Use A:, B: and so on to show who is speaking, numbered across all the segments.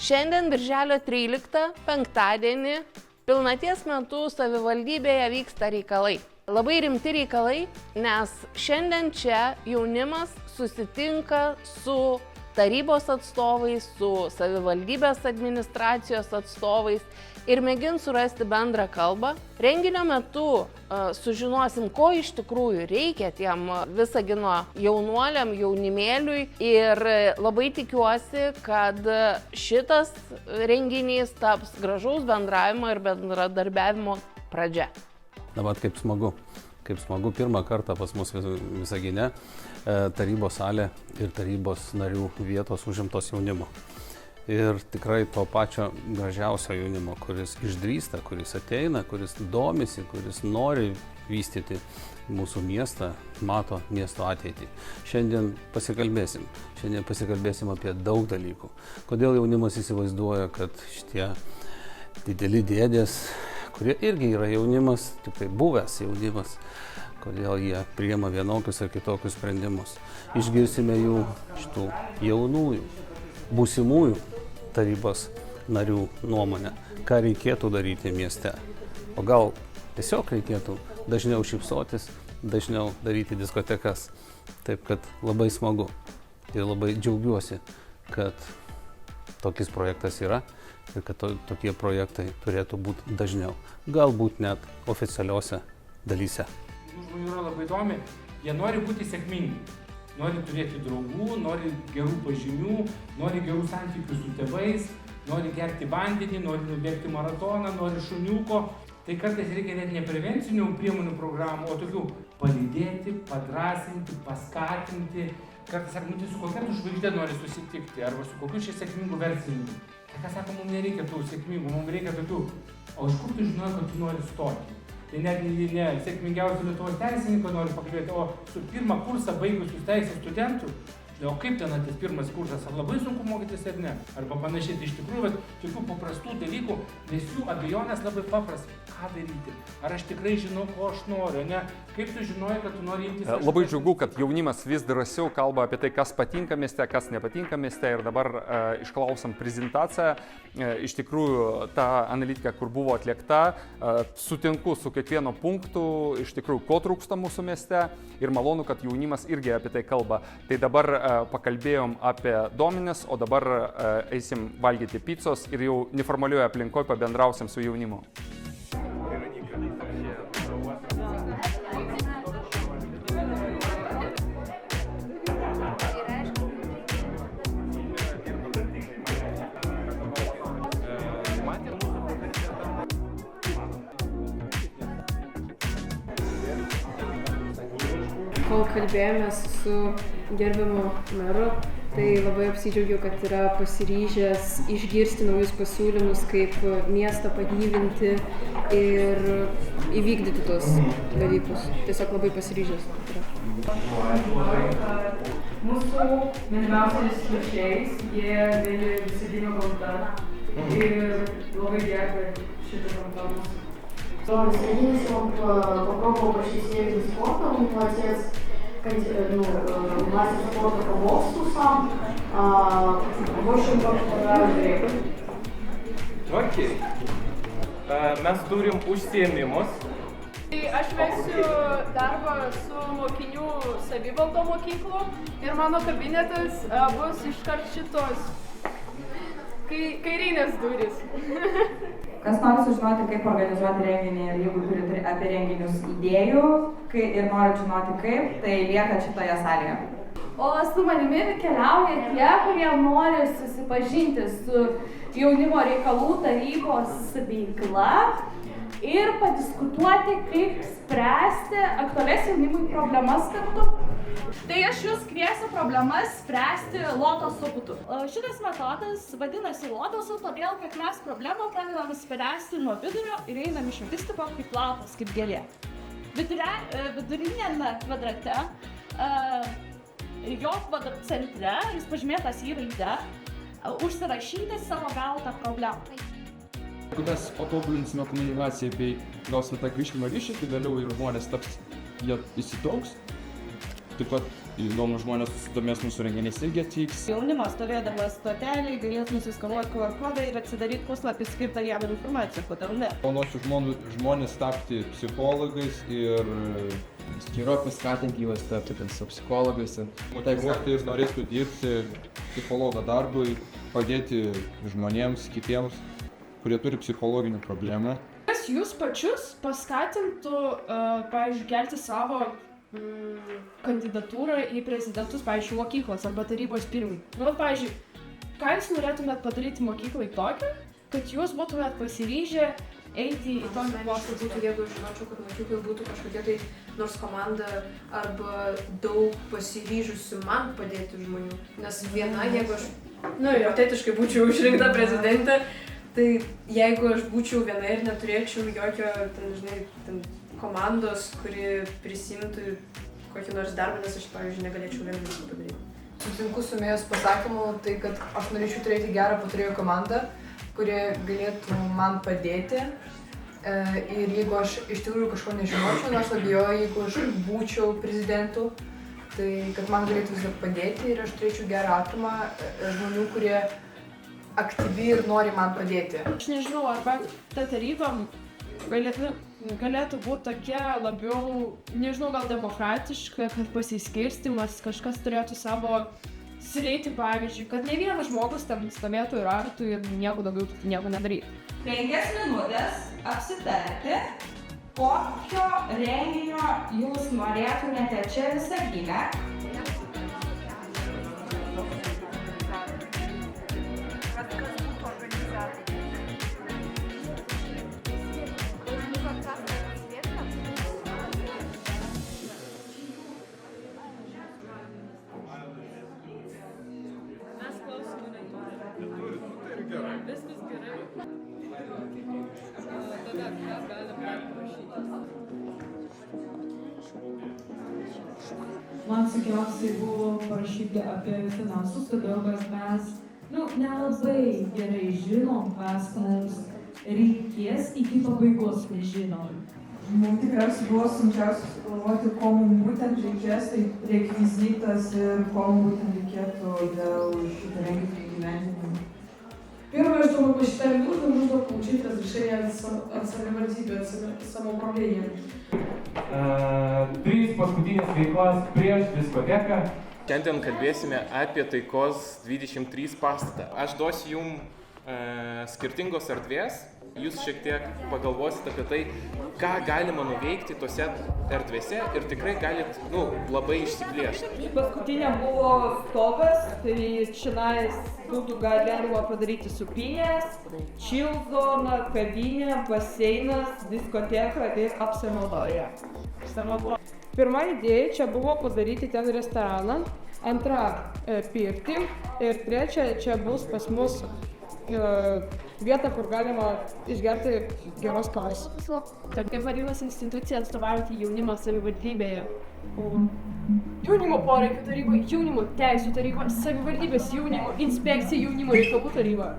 A: Šiandien birželio 13, penktadienį, pilnaties metu savivaldybėje vyksta reikalai. Labai rimti reikalai, nes šiandien čia jaunimas susitinka su tarybos atstovais, su savivaldybės administracijos atstovais ir mėgins surasti bendrą kalbą. Renginio metu sužinosim, ko iš tikrųjų reikia tiem Visagino jaunuoliam, jaunimėliui ir labai tikiuosi, kad šitas renginys taps gražaus bendravimo ir bendradarbiavimo pradžia.
B: Dabar kaip smagu pirmą kartą pas mus Visagine tarybos salė ir tarybos narių vietos užimtos jaunimo. Ir tikrai to pačio gražiausio jaunimo, kuris išdrįsta, kuris ateina, kuris domisi, kuris nori vystyti mūsų miestą, mato miesto ateitį. Šiandien pasikalbėsim apie daug dalykų. Kodėl jaunimas įsivaizduoja, kad šitie dideli dėdės, kurie irgi yra jaunimas, tik tai buvęs jaunimas, kodėl jie priima vienokius ar kitokius sprendimus. Išgirsime jų šitų jaunųjų, būsimųjų tarybos narių nuomonę, ką reikėtų daryti mieste. O gal tiesiog reikėtų dažniau šypsotis, dažniau daryti diskotekas. Taip kad labai smagu ir labai džiaugiuosi, kad tokis projektas yra ir kad tokie projektai turėtų būti dažniau. Galbūt net oficialiuose dalyse.
C: Žmonių yra labai įdomi, jie nori būti sėkmingi. Nori turėti draugų, nori gerų pažymių, nori gerų santykių su tėvais, nori gerti vandenį, nori nubėgti maratoną, nori šuniuko. Tai kartais reikia net ne prevencinių priemonių programų, o tokių palydėti, padrąsinti, paskatinti. Kartais sakome, tai su kokia tu žvaigždė nori susitikti, arba su kokiu čia sėkmingu verslininku. Tai ką sako, mums nereikia tų sėkmingų, mums reikia tokių. O iš kur tu žinojai, kad tu nori stoti? Tai net ne sėkmingiausių Lietuvos teisininko noriu pakalbėti, o su pirmą kursą baigusius teisės studentų. O kaip ten tas pirmas kursas, ar labai sunku mokytis ar ne? Arba panašiai, tai iš tikrųjų, tokių paprastų dalykų, nes jų abejonės labai paprastas. Ką daryti? Ar aš tikrai žinau, ko aš noriu, ne? Kaip tu žinojai, kad tu nori imtis?
D: Labai džiugu, kad jaunimas vis drąsiau kalba apie tai, kas patinka mieste, kas nepatinka mieste. Ir dabar išklausom prezentaciją. Iš tikrųjų, ta analitika, kur buvo atlikta, sutinku su kiekvieno punktu, iš tikrųjų, ko trūksta mūsų mieste. Ir malonu, kad jaunimas irgi apie tai kalba. Tai dabar pakalbėjom apie duomenis, o dabar eisim valgyti picos ir jau neformalioje aplinkoje pabendrausim su jaunimu.
E: Kol kalbėjomės su gerbiamu meru, tai labai apsidžiaugiau, kad yra pasiryžęs išgirsti naujus pasiūlymus, kaip miestą pagyvinti ir įvykdyti tos dalykus. Tiesiog labai pasiryžęs.
F: Mūsų mylimiausiais svečiais, jie vėlė Visagino gamtą ir labai gerbė šitą gamtą mūsų.
G: Садились, он попробовал почти все виды спорта, у него отец мастер спорта по боксу сам, в общем, как-то
C: Okei. Mes turim užsiėmimus.
H: Aš vesiu darbą su mokinių savivaldo mokyklų ir mano kabinetas bus iškart šitos kairinės durys.
F: Kas nori sužinoti, kaip organizuoti renginį ir jeigu turite apie renginius idėjų ir nori žinoti kaip, tai lieka šitoje salėje.
H: O su manimi keliauja tie, kurie nori susipažinti su jaunimo reikalų tarybos veikla ir padiskutuoti, kaip spręsti aktualias jaunimui problemas kartu. Tai aš jūs kviesiu problemas spręsti lotoso būdu. Šitas metodas vadinasi lotosu, todėl kad mes problemą pradedame spręsti nuo vidurio ir einam iš tipo kaip lapas, kaip gėlė. Vidurinėme kvadrate, jo centre, jis pažymėtas į raidę, užsirašyti savo gautą problemą.
I: Jeigu mes patobulinsime komunikaciją bei gausime tą grįžtamą ryšį, tai vėliau ir žmonės jie įsitrauks. taip pat įdomus žmonės susidomės mūsų renginiais irgi atvyks.
G: Jaunimas stovėdamas stotelėj galės nusiskanuoti QR kodą ir atsidaryti puslapį skirtą jam informaciją, kodėl ne.
I: Planuosiu žmonės tapti psichologais ir
J: Skiriu paskatinti juos tapti su psichologais.
I: motyvuoti ir norėtų dirbti psichologo darbui, padėti žmonėms, kitiems, kurie turi psichologinių problemų.
H: Kas jūs pačius paskatintų, pavyzdžiui, kelti savo kandidatūrą į prezidentus, pavyzdžiui, mokyklos arba tarybos pirmininką? Nu, pavyzdžiui, ką jūs norėtumėt padaryti mokyklai tokią, kad jūs būtumėt pasiryžę eiti į tokį postą?
E: Būtų, jeigu žinočiau, kad mokyklai būtų kažkokia tai nors komanda arba daug pasiryžusių man padėti žmonių. Nes viena, jeigu aš, hipotetiškai būčiau išrinkta prezidentė, tai jeigu aš būčiau viena ir neturėčiau jokio, komandos, kuri prisimtų kokį nors darbą, nes aš, pavyzdžiui, negalėčiau viena viską padaryti.
K: Sutinku su Mėjos pasakymu, tai kad aš norėčiau turėti gerą patarėjų komandą, kurie galėtų man padėti. Ir jeigu aš iš tikrųjų kažko nežinočiau, nors abejoju, jeigu aš būčiau prezidentu, tai kad man galėtų vis dar padėti ir aš turėčiau gerą atrumą žmonių, kurie aktyviai ir nori man padėti.
H: Aš nežinau, arba ta taryba galėtų būti tokia labiau, nežinau, gal demokratiška, kad pasiskirstimas, kažkas turėtų savo sritį, pavyzdžiui, kad ne vienas žmogus tam stovėtų ir artų ir nieko daugiau nieko nedarytų.
F: 5 minutės apsitarti, kokio renginio jūs norėtumėte čia Visagine.
L: Man sunkiausiai buvo parašyti apie finansus, todėl kad mes nelabai gerai žinom, kas mums reikės iki pabaigos nežinom.
F: Mums tikriausiai buvo sunkiausia sugalvoti, ko mums būtent reikės, tai rekvizitas ir ko mums būtent reikėtų dėl šito renginio įgyvendinimo.
G: Первое, что мы посчитали нужным, нужно получить разрешение от savivaldybių, от самоуправления.
C: 3 paskutinės veiklas prieš diskoteką.
J: Šiandien kalbėsime apie Taikos 23 pastatą. Aš duosiu jums skirtingos erdvės, jūs šiek tiek pagalvosite apie tai, ką galima nuveikti tose erdvėse ir tikrai galit labai išsiplėšti.
F: Paskutinė buvo stogas, tai čionais būtų galima padaryti supynės, chill zona, kavinė, baseinas, diskoteka ir apsinaudoja. Pirma idėja čia buvo padaryti ten restoraną, antra pirtį ir trečia čia bus pas mus vieta, kur galima išgerti geros kavos.
H: Kaip vadinasi institucija atstovaujantį jaunimą savivaldybėje? Jaunimo poreikių taryba, jaunimo teisių taryba, savivaldybės jaunimo inspekcija, jaunimo reikalų taryba.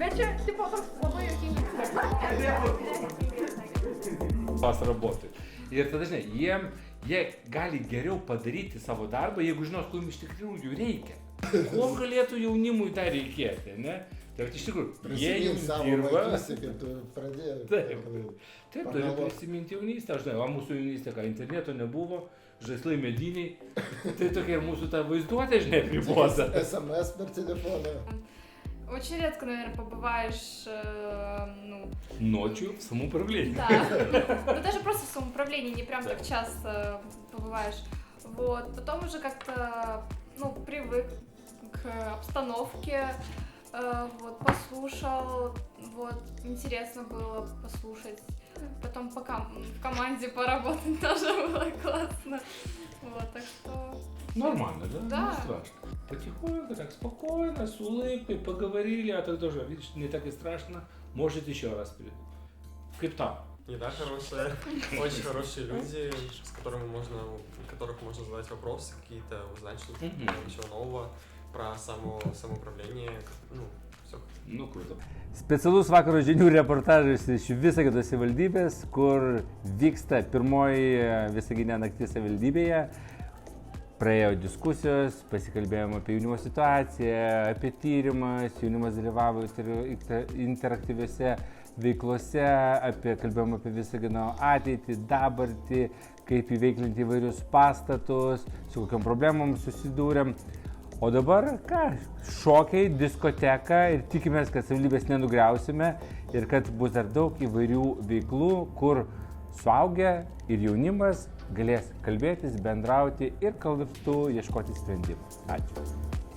H: Bet čia, tipo, toks labai juokingas.
C: Pasrabuoti. Ir tada, žinai, jie gali geriau padaryti savo darbą, jeigu žinos, ko jums iš tikrųjų reikia. Ko galėtų jaunimui dar reikėti, ne? Tai iš tikrųjų, jie jums dirba. Taip, turiu prisiminti jaunystę. Aš žinau, mūsų jaunystė, ką interneto nebuvo, žaislai mediniai, tai tokia ir mūsу ta vaizduotė, žinai, pribota.
M: СМС per телефоны.
N: Очень редко, наверное, побываешь,
C: Ночью в самоуправлении.
N: Да, ну даже просто в самоуправлении, не прям так часто побываешь. Вот, потом уже как-то, привык к обстановке, вот, послушал, вот, интересно было послушать. Потом в команде поработать тоже было классно. Вот, так что...
C: Нормально, да?
N: Да.
C: Не страшно. Потихоньку, так спокойно, с улыбкой поговорили, а так тоже, видишь, не так и страшно, может еще раз приду. Как там?
O: Еда хорошая, очень хорошие люди, с которыми которых можно задать вопросы какие-то, узнать что-то чего нового про самоуправление, ну, все.
C: Ну, круто.
P: Specialus vakaro žinių reportažas iš Visagino savivaldybės, kur vyksta pirmoji Visagine naktis savivaldybėje. Praėjo diskusijos, pasikalbėjome apie jaunimo situaciją, apie tyrimas, jaunimas dalyvavo interaktyviuose veiklose, kalbėjome apie Visagino ateitį, dabartį, kaip įveiklinti įvairius pastatus, su kokiam problemom susidūrėm. O dabar ką? Šokiai, diskoteka ir tikimės, kad savivaldybės nenugriausime ir kad bus dar daug įvairių veiklų, kur suaugę ir jaunimas galės kalbėtis, bendrauti ir kartu ieškoti sprendimų. Ačiū.